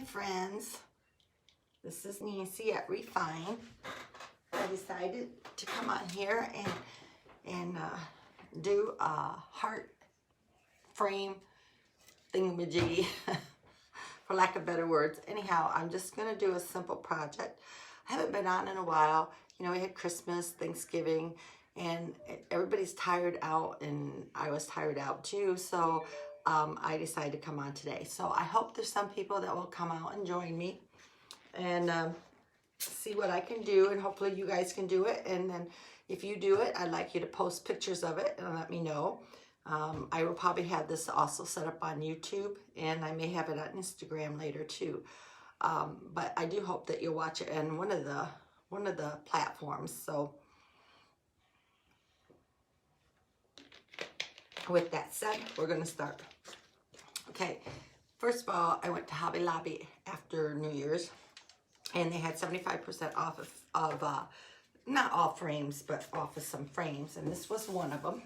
friends, this is Nancy at Refine. I decided to come on here and do a heart frame thingamajiggy, for lack of better words. Anyhow, I'm just going to do a simple project. I haven't been on in a while. You know, we had Christmas, Thanksgiving, and everybody's tired out, and I was tired out too, so I decided to come on today. So I hope there's some people that will come out and join me and see what I can do, and hopefully you guys can do it. And then if you do it, I'd like you to post pictures of it and let me know. I will probably have this also set up on YouTube, and I may have it on Instagram later too. But I do hope that you'll watch it in one of the platforms. So with that said, we're going to start. Okay, first of all, I went to Hobby Lobby after New Year's, and they had 75% off of not all frames, but off of some frames, and this was one of them.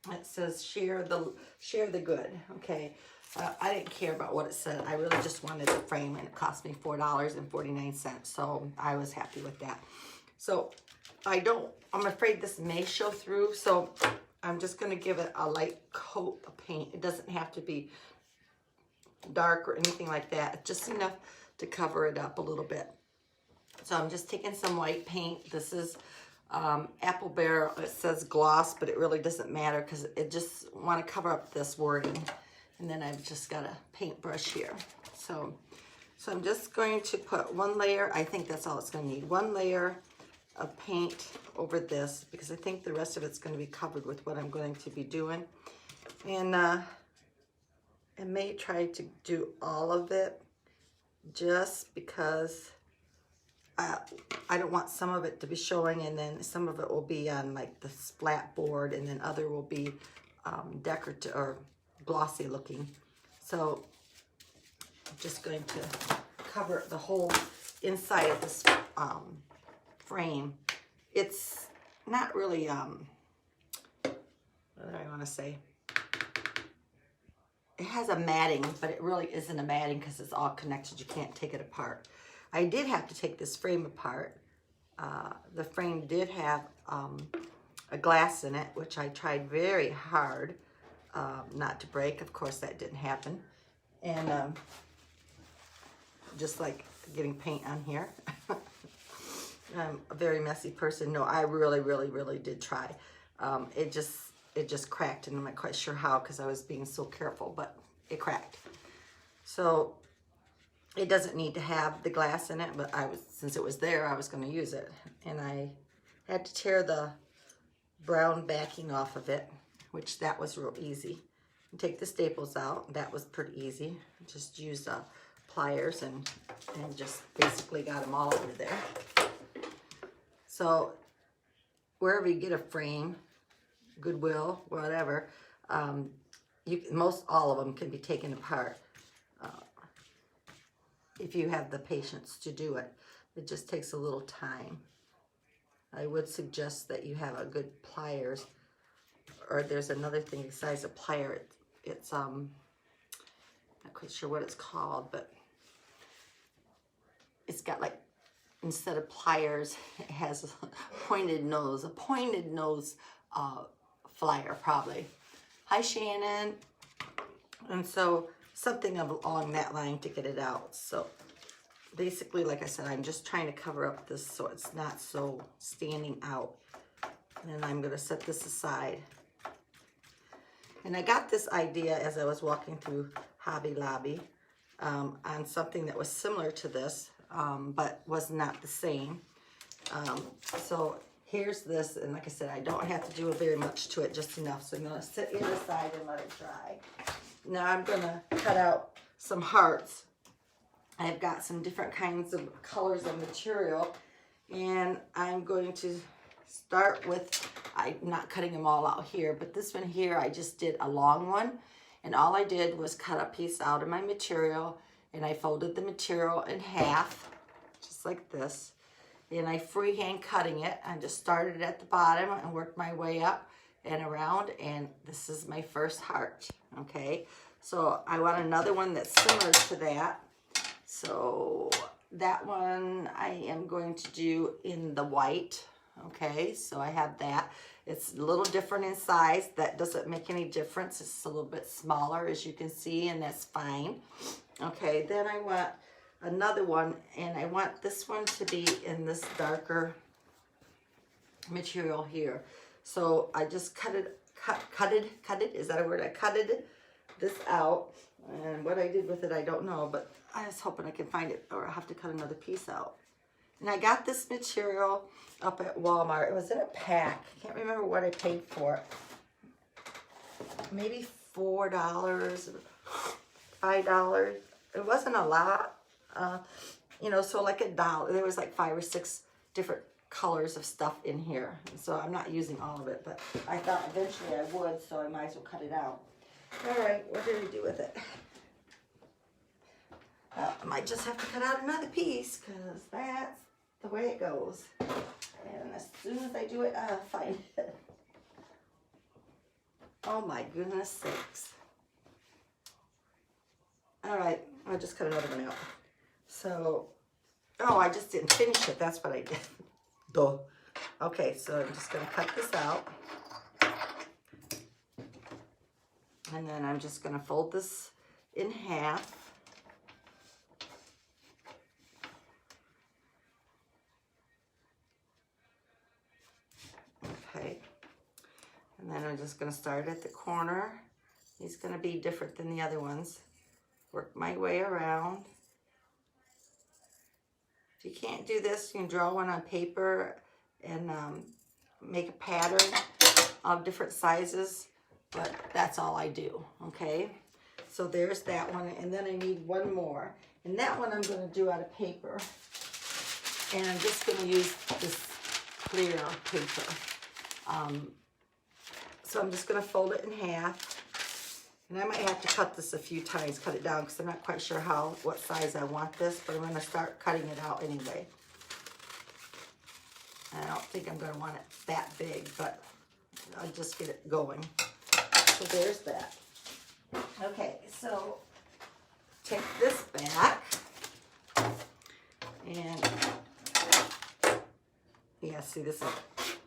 It says share the good. Okay, I didn't care about what it said. I really just wanted the frame, and it cost me $4.49, so I was happy with that. So I'm afraid this may show through, so I'm just going to give it a light coat of paint. It doesn't have to be dark or anything like that. Just enough to cover it up a little bit. So I'm just taking some white paint. This is Apple Bear. It says gloss, but it really doesn't matter because it just want to cover up this wording. And then I've just got a paintbrush here. So I'm just going to put one layer. I think that's all it's going to need. One layer of paint over this, because I think the rest of it's going to be covered with what I'm going to be doing. And I may try to do all of it just because I don't want some of it to be showing, and then some of it will be on like the splat board, and then other will be decorative or glossy looking. So I'm just going to cover the whole inside of this frame. It's not really what do I want to say, it has a matting, but it really isn't a matting because it's all connected. You can't take it apart. I did have to take this frame apart. The frame did have a glass in it, which I tried very hard not to break. Of course, that didn't happen. And just like getting paint on here. I'm a very messy person. No, I really did try. It just cracked, and I'm not quite sure how because I was being so careful, but it cracked. So it doesn't need to have the glass in it, but since it was there, I was going to use it. And I had to tear the brown backing off of it, which that was real easy. And take the staples out. That was pretty easy. Just used pliers and just basically got them all over there. So wherever you get a frame, Goodwill, whatever, all of them can be taken apart if you have the patience to do it. It just takes a little time. I would suggest that you have a good pliers, or there's another thing besides a plier. It's not quite sure what it's called, but it's got like, instead of pliers, it has a pointed nose flyer probably. Hi Shannon. And so something along that line to get it out. So basically, like I said, I'm just trying to cover up this so it's not so standing out. And then I'm going to set this aside. And I got this idea as I was walking through Hobby Lobby on something that was similar to this, but was not the same. So here's this, and like I said, I don't have to do very much to it, just enough. So I'm going to set it aside and let it dry. Now I'm going to cut out some hearts. I've got some different kinds of colors of material, and I'm going to start with, I'm not cutting them all out here, but this one here, I just did a long one, and all I did was cut a piece out of my material, and I folded the material in half, just like this, and I freehand cutting it. I just started at the bottom and worked my way up and around, and this is my first heart. Okay, so I want another one that's similar to that. So that one I am going to do in the white. Okay, so I have that. It's a little different in size. That doesn't make any difference. It's a little bit smaller, as you can see, and that's fine. Okay, then I want another one, and I want this one to be in this darker material here. So I just cut it, is that a word? I cutted this out, and what I did with it, I don't know, but I was hoping I can find it, or I'll have to cut another piece out. And I got this material up at Walmart. It was in a pack. I can't remember what I paid for it. Maybe $4, $5. It wasn't a lot. You know, so like $1. There was like 5 or 6 different colors of stuff in here. And so I'm not using all of it, but I thought eventually I would, so I might as well cut it out. All right, what did I do with it? I might just have to cut out another piece, because that's the way it goes. And as soon as I do it, I'll find it. Oh my goodness sakes. All right, I'll just cut another one out. So, oh, I just didn't finish it. That's what I did. Duh. Okay, so I'm just going to cut this out. And then I'm just going to fold this in half. Okay. And then I'm just going to start at the corner. He's going to be different than the other ones. Work my way around. If you can't do this, you can draw one on paper and make a pattern of different sizes, but that's all I do, okay? So there's that one, and then I need one more. And that one I'm going to do out of paper. And I'm just going to use this clear paper. So I'm just going to fold it in half. And I might have to cut this a few times, cut it down, because I'm not quite sure what size I want this, but I'm going to start cutting it out anyway. And I don't think I'm going to want it that big, but I'll just get it going. So there's that. Okay, so take this back. And yeah, see, this is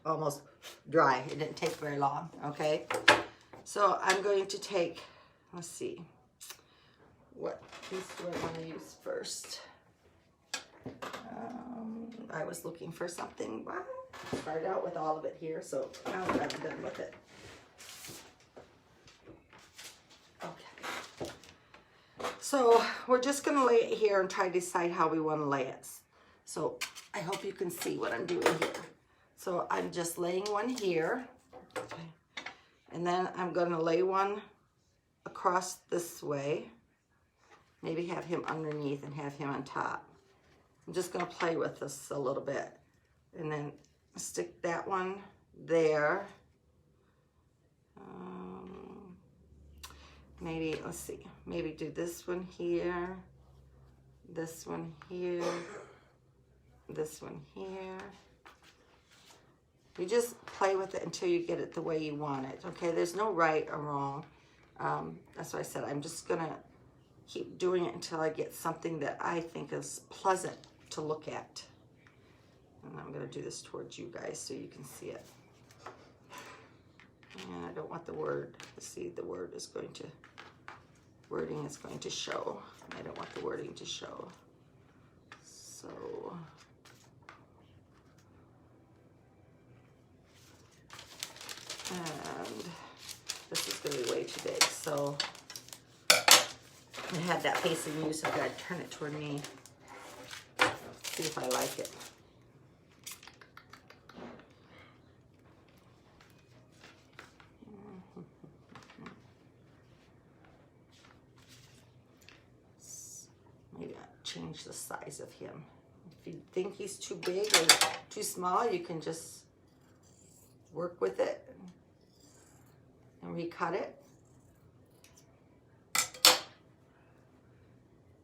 almost dry. It didn't take very long, okay? So I'm going to take, let's see, what piece do I want to use first? I was looking for something. Wow. Started out with all of it here, so now I'm done with it. Okay. So we're just going to lay it here and try to decide how we want to lay it. So I hope you can see what I'm doing here. So I'm just laying one here. Okay. And then I'm going to lay one across this way. Maybe have him underneath and have him on top. I'm just going to play with this a little bit. And then stick that one there. Maybe, let's see, maybe do this one here, this one here, this one here. You just play with it until you get it the way you want it, okay? There's no right or wrong. That's why I said I'm just gonna keep doing it until I get something that I think is pleasant to look at. And I'm gonna do this towards you guys so you can see it. And I don't want the word, see, the word is going to, wording is going to show. I don't want the wording to show. So, and this is going to be way too big, so I had that facing you, so I've got to turn it toward me. See if I like it. Maybe I'll change the size of him. If you think he's too big or too small, you can just work with it and recut it.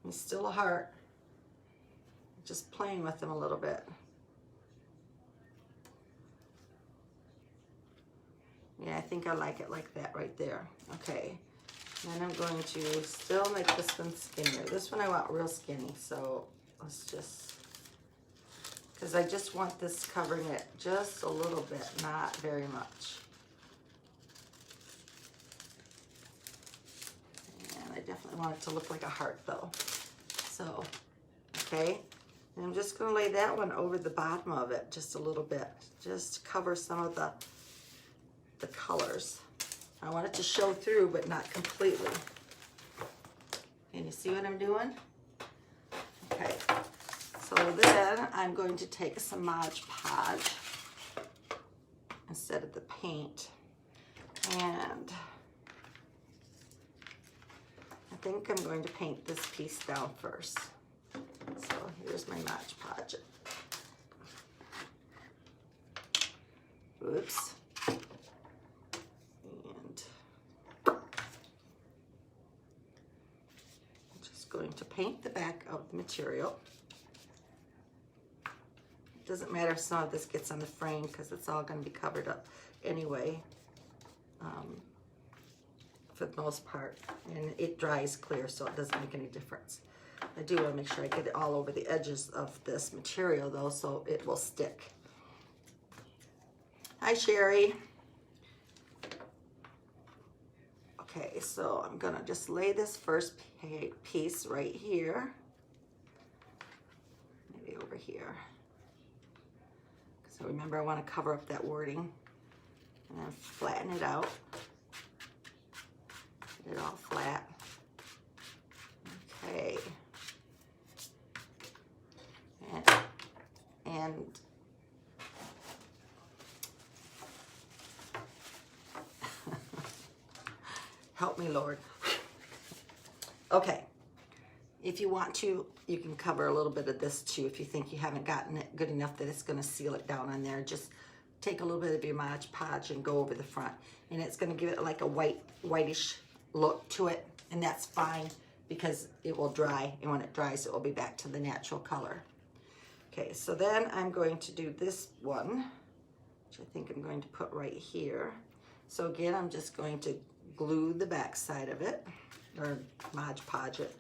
He's still a heart. Just playing with them a little bit. Yeah, I think I like it like that right there. Okay, And then I'm going to still make this one skinnier. This one I want real skinny, so let's just, because I just want this covering it just a little bit, not very much. And I definitely want it to look like a heart though. So, okay. And I'm just gonna lay that one over the bottom of it just a little bit, just to cover some of the colors. I want it to show through, but not completely. Can you see what I'm doing? Okay, so then I'm going to take some Mod Podge instead of the paint. And I think I'm going to paint this piece down first. So here's my Mod Podge. Oops. Going to paint the back of the material. It doesn't matter if some of this gets on the frame because it's all going to be covered up anyway, for the most part, and it dries clear, so it doesn't make any difference. I do want to make sure I get it all over the edges of this material though, so it will stick. Hi Sherry. Okay, so I'm gonna just lay this first piece right here, maybe over here. So remember, I want to cover up that wording, and then flatten it out. Get it all flat. Okay. And help me, Lord. Okay, if you want to, you can cover a little bit of this too. If you think you haven't gotten it good enough that it's gonna seal it down on there, just take a little bit of your Mod Podge and go over the front. And it's gonna give it like a whitish look to it, and that's fine because it will dry, and when it dries, it will be back to the natural color. Okay, so then I'm going to do this one, which I think I'm going to put right here. So again, I'm just going to glue the back side of it, or Mod Podge it.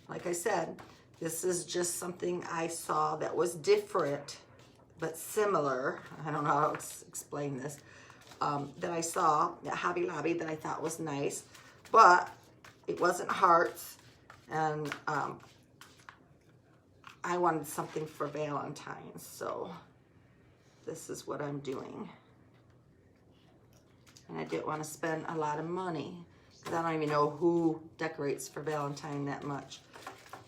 Like I said, this is just something I saw that was different, but similar. I don't know how to explain this. That I saw at Hobby Lobby that I thought was nice, but it wasn't hearts, and I wanted something for Valentine's, so this is what I'm doing. And I didn't want to spend a lot of money because I don't even know who decorates for Valentine that much.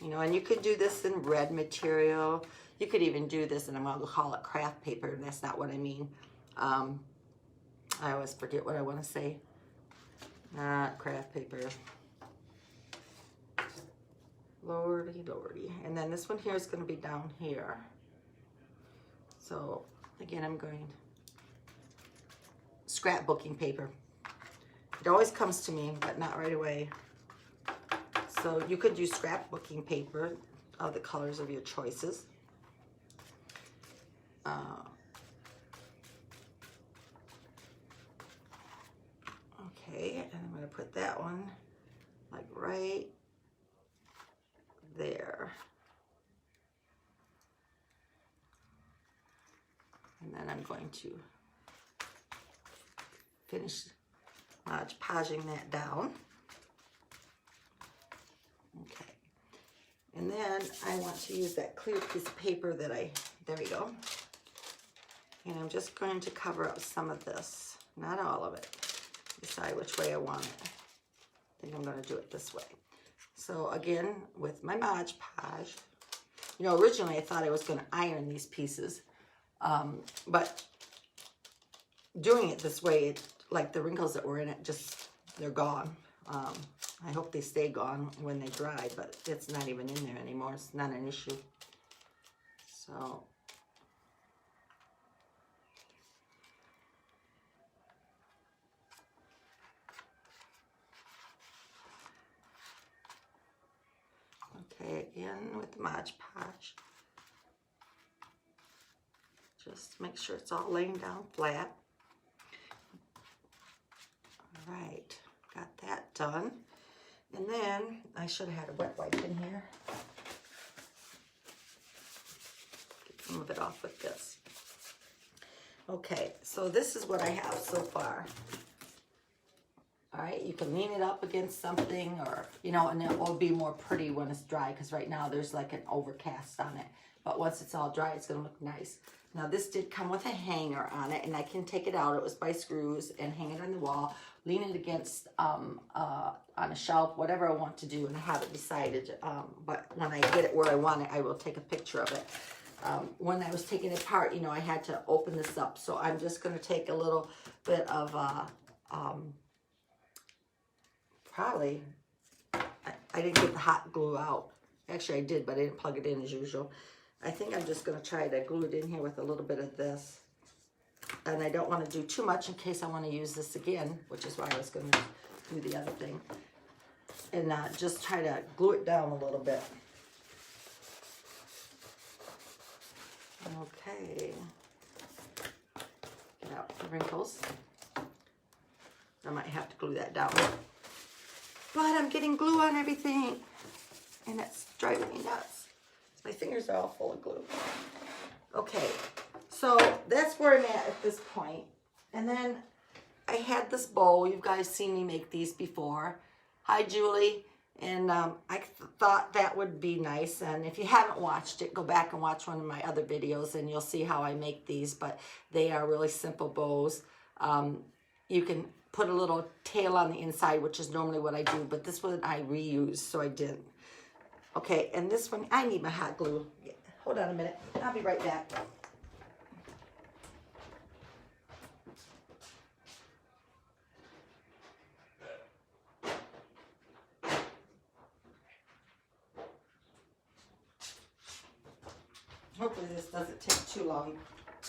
You know, and you could do this in red material. You could even do this, and I'm going to call it craft paper, and that's not what I mean. I always forget what I want to say. Not craft paper. Lordy, lordy. And then this one here is going to be down here. So, again, I'm going scrapbooking paper. It always comes to me, but not right away. So you could use scrapbooking paper of the colors of your choices. Okay, and I'm going to put that one like right there. And then I'm going to finish Mod Podging that down. Okay. And then I want to use that clear piece of paper that there we go. And I'm just going to cover up some of this, not all of it. Decide which way I want it. I think I'm going to do it this way. So again, with my Mod Podge, you know, originally I thought I was going to iron these pieces, but doing it this way, like the wrinkles that were in it, they're gone. I hope they stay gone when they dry, but it's not even in there anymore. It's not an issue. So, okay, again with the Mod Podge. Just make sure it's all laying down flat. done. And then I should have had a wet wipe in here. Get some of it off with this. Okay, so this is what I have so far. All right, you can lean it up against something, or, you know, and it will be more pretty when it's dry, because right now there's like an overcast on it. But once it's all dry, it's going to look nice. Now, this did come with a hanger on it, and I can take it out. It was by screws, and hang it on the wall, lean it against on a shelf, whatever I want to do, and I haven't decided. But when I get it where I want it, I will take a picture of it. When I was taking it apart, you know, I had to open this up. So I'm just going to take a little bit of, probably, I didn't get the hot glue out. Actually, I did, but I didn't plug it in as usual. I think I'm just going to try to glue it in here with a little bit of this. And I don't want to do too much in case I want to use this again, which is why I was going to do the other thing. And just try to glue it down a little bit. Okay. Get out the wrinkles. I might have to glue that down. But I'm getting glue on everything, and it's driving me nuts. My fingers are all full of glue. Okay, so that's where I'm at this point. And then I had this bowl. You guys seen me make these before. Hi, Julie. And I thought that would be nice. And if you haven't watched it, go back and watch one of my other videos, and you'll see how I make these. But they are really simple bows. You can put a little tail on the inside, which is normally what I do. But this one I reused, so I didn't. Okay, and this one, I need my hot glue. Hold on a minute. I'll be right back. Hopefully this doesn't take too long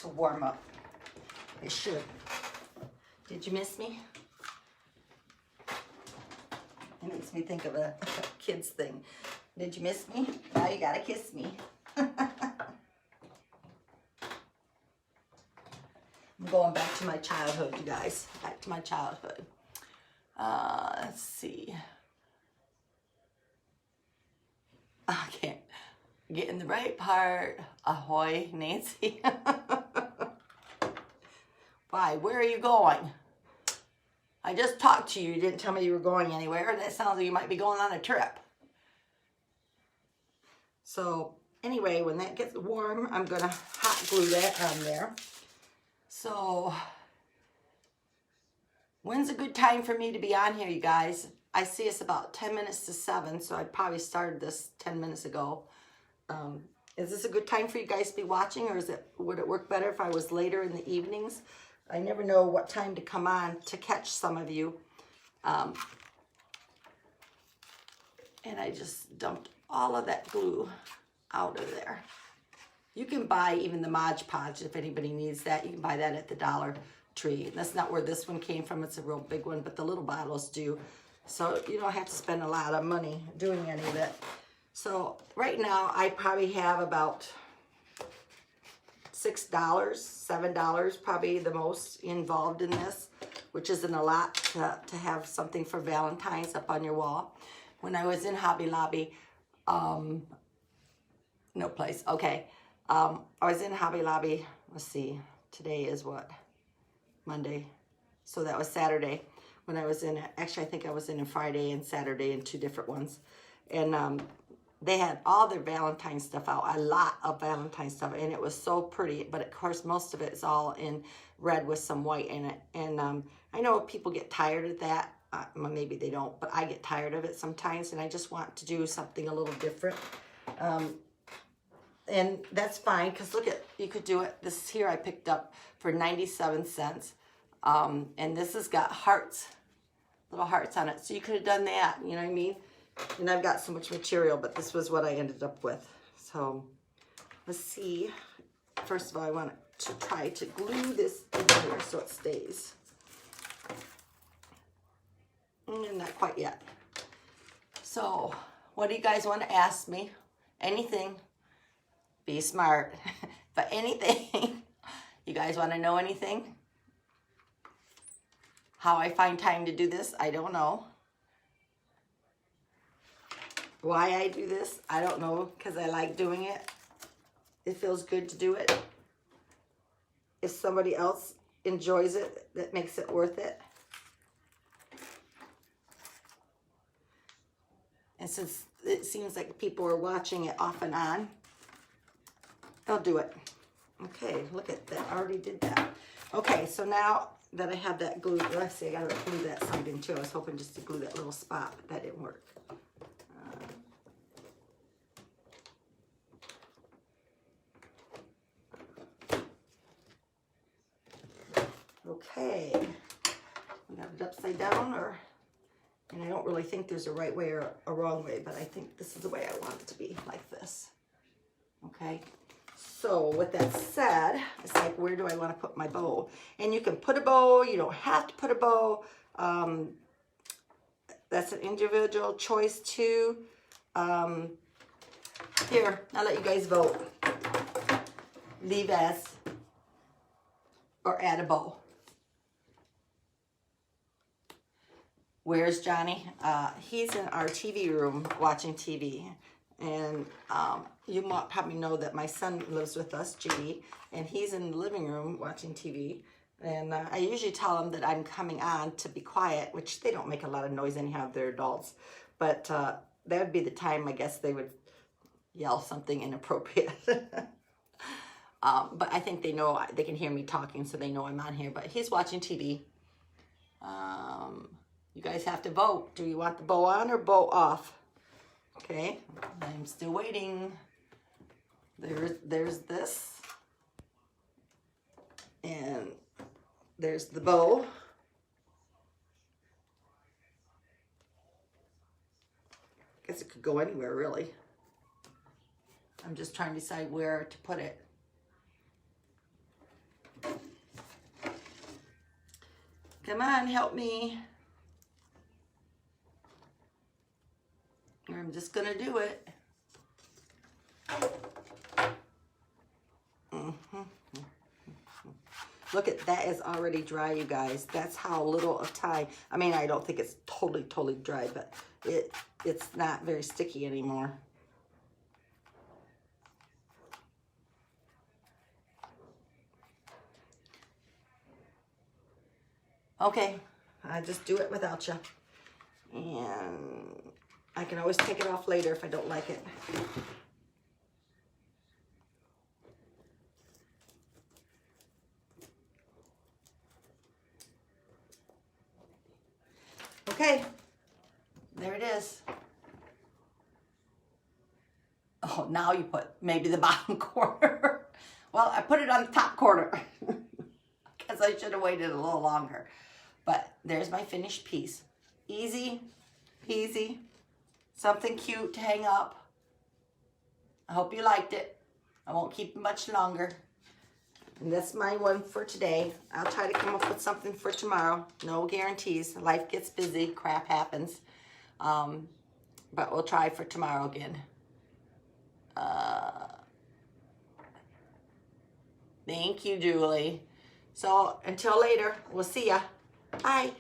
to warm up. It should. Did you miss me? It makes me think of a kid's thing. Did you miss me? Now you gotta kiss me. I'm going back to my childhood, you guys. Back to my childhood. Let's see. I can't get in the right part. Ahoy, Nancy. Why? Where are you going? I just talked to you. You didn't tell me you were going anywhere. That sounds like you might be going on a trip. So anyway, when that gets warm, I'm going to hot glue that on there. So when's a good time for me to be on here, you guys? I see it's about 10 minutes to 7, so I probably started this 10 minutes ago. Is this a good time for you guys to be watching, or would it work better if I was later in the evenings? I never know what time to come on to catch some of you. And I just dumped all of that glue out of there. You can buy even the Mod Podge if anybody needs that. You can buy that at the Dollar Tree. And that's not where this one came from. It's a real big one, but the little bottles do. So you don't have to spend a lot of money doing any of it. So right now I probably have about $6, $7 probably the most involved in this, which isn't a lot to have something for Valentine's up on your wall. When I was in Hobby Lobby, no place, okay. I was in Hobby Lobby, let's see, today is what? Monday. So that was Saturday when I was in it. Actually, I think I was in a Friday and Saturday in 2 different ones. And they had all their Valentine stuff out, a lot of Valentine stuff, and it was so pretty. But of course, most of it is all in red with some white in it. And I know people get tired of that. Maybe they don't, but I get tired of it sometimes, and I just want to do something a little different. And that's fine, because look at, you could do it. This here I picked up for 97 cents. And this has got hearts, little hearts on it. So you could have done that, you know what I mean? And I've got so much material, but this was what I ended up with. So let's see. First of all, I want to try to glue this in here so it stays. Not quite yet. So what do you guys want to ask me? Anything. Be smart. But anything. You guys want to know anything? How I find time to do this, I don't know. Why I do this, I don't know, because I like doing it. It feels good to do it. If somebody else enjoys it, that makes it worth it. And since it seems like people are watching it off and on, I'll do it. Okay, look at that. I already did that. Okay, so now that I have that glue, let's see, I gotta glue that side in too. I was hoping just to glue that little spot, but that didn't work. Okay, we got it upside down, and I don't really think there's a right way or a wrong way, but I think this is the way I want it to be, like this. Okay, so with that said, it's like, where do I want to put my bow? And you can put a bow, you don't have to put a bow. That's an individual choice too. Here, I'll let you guys vote. Leave as or add a bow. Where's Johnny? He's in our TV room watching TV. And you might probably know that my son lives with us, JD, and he's in the living room watching TV. And I usually tell them that I'm coming on to be quiet, which they don't make a lot of noise anyhow, they're adults. But that would be the time, I guess, they would yell something inappropriate. But I think they know, they can hear me talking, so they know I'm on here. But he's watching TV. You guys have to vote. Do you want the bow on or bow off? Okay, I'm still waiting. There's this. And there's the bow. I guess it could go anywhere, really. I'm just trying to decide where to put it. Come on, help me. I'm just gonna do it. Look at that, is already dry, you guys. That's how little of time. I mean, I don't think it's totally dry, but it's not very sticky anymore. Okay, I just do it without you. And I can always take it off later if I don't like it. Okay, there it is. Oh, now you put maybe the bottom corner. Well, I put it on the top corner because I should have waited a little longer. But there's my finished piece. Easy peasy. Something cute to hang up. I hope you liked it. I won't keep it much longer. And that's my one for today. I'll try to come up with something for tomorrow. No guarantees. Life gets busy. Crap happens. But we'll try for tomorrow again. Thank you, Julie. So until later, we'll see ya. Bye.